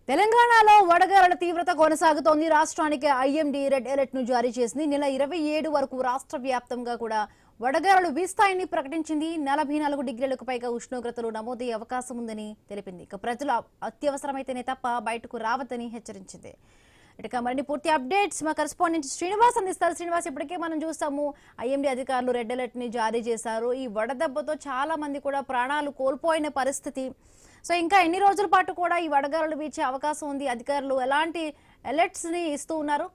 తెలంగాణలో వడగాలుల తీవ్రత కొనసాగుతోంది. రాష్ట్రానికి ఐఎండీ రెడ్ అలర్ట్ ను జారీ చేసింది. నెల 27 వరకు రాష్ట్ర వ్యాప్తంగా కూడా వడగాలులు వీస్తాయని ప్రకటించింది. 44 డిగ్రీలకు పైగా ఉష్ణోగ్రతలు నమోదయ్యే అవకాశం ఉందని తెలిపింది. ఇక ప్రజలు అత్యవసరమైతేనే తప్ప బయటకు రావద్దని హెచ్చరించింది. ఇక మరిన్ని పూర్తి అప్డేట్స్ మా కరెస్పాండెంట్ శ్రీనివాస్ అందిస్తారు. శ్రీనివాస్, ఇప్పటికే మనం చూస్తాము ఐఎండీ అధికారులు రెడ్ అలర్ట్ ని జారీ చేశారు. ఈ వడదెబ్బతో చాలా మంది కూడా ప్రాణాలు కోల్పోయిన పరిస్థితి. సో ఇంకా ఎన్ని రోజుల పాటు కూడా ఈ వడగాలులు వీచే అవకాశం ఉంది? అధికారులు ఎలాంటి అలర్ట్స్ ని ఇస్తూ ఉన్నారు?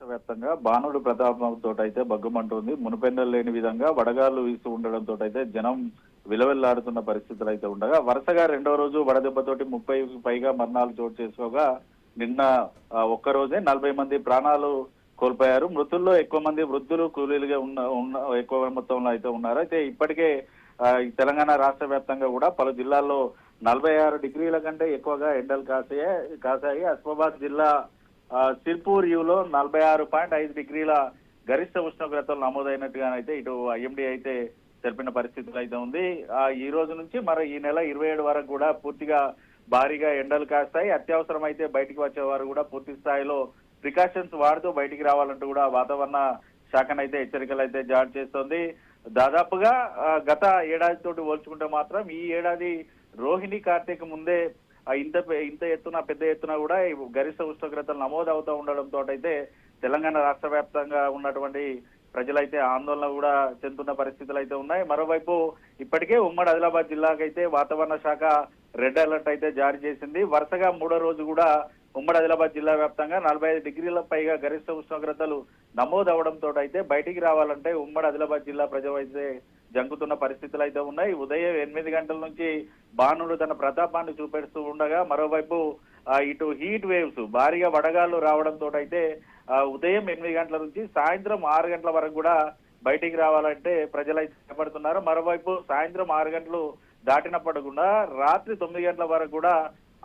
వ్యాప్తంగా బాణుడు ప్రతాపంతో అయితే బగ్గుమంటుంది. మునుపెన్నెలు లేని విధంగా వడగాలు వీస్తూ ఉండడంతో అయితే జనం విలవెల్లాడుతున్న పరిస్థితులు అయితే ఉండగా వరుసగా రెండో రోజు వడదెబ్బతోటి 30కి పైగా మరణాలు చోటు చేసుకోగా నిన్న ఒక్కరోజే 40 మంది ప్రాణాలు కోల్పోయారు. మృతుల్లో ఎక్కువ మంది వృద్ధులు కూలీలుగా ఉన్న ఎక్కువ మొత్తంలో అయితే ఉన్నారు. అయితే ఇప్పటికే తెలంగాణ రాష్ట్ర వ్యాప్తంగా కూడా పలు జిల్లాల్లో 46 డిగ్రీల కంటే ఎక్కువగా ఎండలు కాసాయి. అస్మాబాద్ జిల్లా సిర్పూర్ యూలో 46.5 డిగ్రీల గరిష్ట ఉష్ణోగ్రతలు నమోదైనట్టుగానైతే ఇటు ఐఎండీ అయితే తెలిపిన పరిస్థితులు అయితే ఉంది. ఈ రోజు నుంచి మరి ఈ నెల 27 వరకు కూడా పూర్తిగా భారీగా ఎండలు కాస్తాయి. అత్యవసరం అయితే బయటికి వచ్చేవారు కూడా పూర్తి స్థాయిలో ప్రికాషన్స్ వాడుతూ బయటికి రావాలంటూ కూడా వాతావరణ శాఖనైతే హెచ్చరికలు అయితే జారీ చేస్తోంది. దాదాపుగా గత ఏడాదితోటి పోల్చుకుంటే మాత్రం ఈ ఏడాది రోహిణి కార్తీక ముందే ఇంత ఎత్తున పెద్ద ఎత్తున కూడా గరిష్ట ఉష్ణోగ్రతలు నమోదు అవుతూ ఉండడంతో అయితే తెలంగాణ రాష్ట్ర వ్యాప్తంగా ఉన్నటువంటి ప్రజలైతే ఆందోళన కూడా చెందుతున్న పరిస్థితులు అయితే ఉన్నాయి. మరోవైపు ఇప్పటికే ఉమ్మడి ఆదిలాబాద్ జిల్లాకైతే వాతావరణ శాఖ రెడ్ అలర్ట్ అయితే జారీ చేసింది. వరుసగా మూడో రోజు కూడా ఉమ్మడి ఆదిలాబాద్ జిల్లా వ్యాప్తంగా 45 డిగ్రీల పైగా గరిష్ట ఉష్ణోగ్రతలు నమోదు అవడంతో అయితే బయటికి రావాలంటే ఉమ్మడి ఆదిలాబాద్ జిల్లా ప్రజలు అయితే జంకుతున్న పరిస్థితులు అయితే ఉన్నాయి. ఉదయం 8 గంటల నుంచి బాణుడు తన ప్రతాపాన్ని చూపెడుతూ ఉండగా మరోవైపు ఇటు హీట్ వేవ్స్ భారీగా వడగాళ్లు రావడంతో అయితే ఉదయం 8 గంటల నుంచి సాయంత్రం 6 గంటల వరకు కూడా బయటికి రావాలంటే ప్రజలైతే చేపడుతున్నారు. మరోవైపు సాయంత్రం 6 గంటలు దాటినప్పుడు కూడా రాత్రి 9 గంటల వరకు కూడా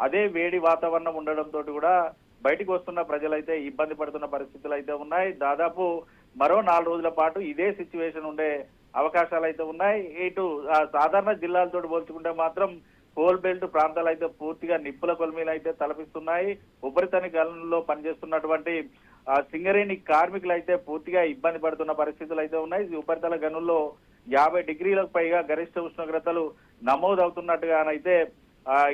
అదే వేడి వాతావరణం ఉండడంతో కూడా బయటికి వస్తున్న ప్రజలైతే ఇబ్బంది పడుతున్న పరిస్థితులు అయితే ఉన్నాయి. దాదాపు మరో 4 రోజుల పాటు ఇదే సిచ్యువేషన్ ఉండే అవకాశాలు అయితే ఉన్నాయి. ఇటు సాధారణ జిల్లాలతో పోల్చుకుంటే మాత్రం కోల్ బెల్ట్ ప్రాంతాలు అయితే పూర్తిగా నిప్పుల కొలిమీలు అయితే తలపిస్తున్నాయి. ఉపరితల గనుల్లో పనిచేస్తున్నటువంటి సింగరేణి కార్మికులు అయితే పూర్తిగా ఇబ్బంది పడుతున్న పరిస్థితులు అయితే ఉన్నాయి. ఉపరితల గనుల్లో 50 డిగ్రీలకు పైగా గరిష్ట ఉష్ణోగ్రతలు నమోదవుతున్నట్టుగానైతే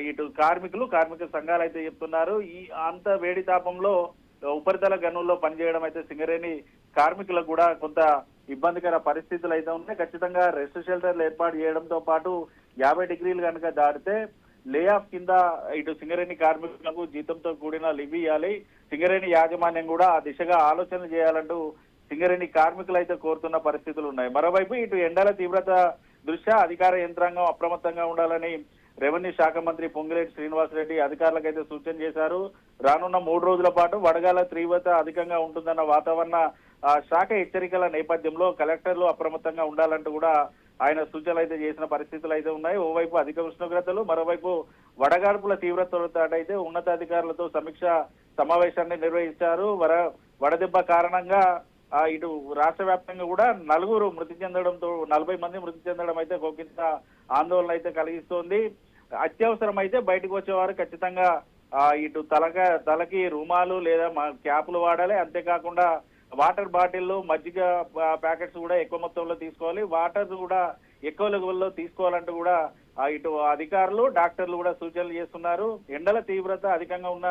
ఇటు కార్మిక సంఘాలు అయితే చెప్తున్నారు. ఈ అంత వేడి తాపంలో ఉపరితల గనుల్లో పనిచేయడం అయితే సింగరేణి కార్మికులకు కూడా కొంత ఇబ్బందికర పరిస్థితులు అయితే ఉన్నాయి. ఖచ్చితంగా రెస్ట్ షెల్టర్లు ఏర్పాటు చేయడంతో పాటు 50 డిగ్రీలు కనుక దాటితే లే ఆఫ్ కింద ఇటు సింగరేణి కార్మికులకు జీతంతో కూడిన లివ్ ఇవ్వాలి. సింగరేణి యాజమాన్యం కూడా ఆ దిశగా ఆలోచనలు చేయాలంటూ సింగరేణి కార్మికులు అయితే కోరుతున్న పరిస్థితులు ఉన్నాయి. మరోవైపు ఇటు ఎండల తీవ్రత దృష్ట్యా అధికార యంత్రాంగం అప్రమత్తంగా ఉండాలని రెవెన్యూ శాఖ మంత్రి పొంగిలేటి శ్రీనివాసరెడ్డి అధికారులకైతే సూచన చేశారు. రానున్న 3 రోజుల పాటు వడగాల తీవ్రత అధికంగా ఉంటుందన్న వాతావరణ శాఖ హెచ్చరికల నేపథ్యంలో కలెక్టర్లు అప్రమత్తంగా ఉండాలంటూ కూడా ఆయన సూచనలు అయితే చేసిన పరిస్థితులు అయితే ఉన్నాయి. ఓవైపు అధిక ఉష్ణోగ్రతలు, మరోవైపు వడగాడ్పుల తీవ్రతతో అయితే ఉన్నతాధికారులతో సమీక్ష సమావేశాన్ని నిర్వహించారు. వడదెబ్బ కారణంగా ఇటు రాష్ట్ర వ్యాప్తంగా కూడా 4 మృతి చెందడంతో 40 మంది మృతి చెందడం అయితే కొంత ఆందోళన అయితే కలిగిస్తోంది. అత్యవసరం అయితే బయటకు వచ్చేవారు ఖచ్చితంగా ఇటు తలకి రుమాలు లేదా క్యాపులు వాడాలి. అంతేకాకుండా వాటర్ బాటిల్, మజ్జిగ ప్యాకెట్స్ కూడా ఎక్కువ మొత్తంలో తీసుకోవాలి. వాటర్ కూడా ఎక్కువ లెవెల్లో తీసుకోవాలంటూ కూడా ఇటు అధికారులు, డాక్టర్లు కూడా సూచనలు చేస్తున్నారు. ఎండల తీవ్రత అధికంగా ఉన్న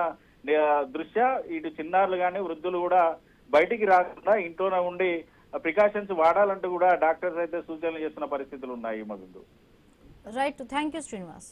దృష్ట్యా ఇటు చిన్నారులు కానీ వృద్ధులు కూడా బయటికి రాకుండా ఇంట్లోనే ఉండి ప్రికాషన్స్ వాడాలంటూ కూడా డాక్టర్స్ అయితే సూచనలు చేస్తున్న పరిస్థితులు ఉన్నాయి. మగుందు రైట్, థ్యాంక్ యూ శ్రీనివాస్.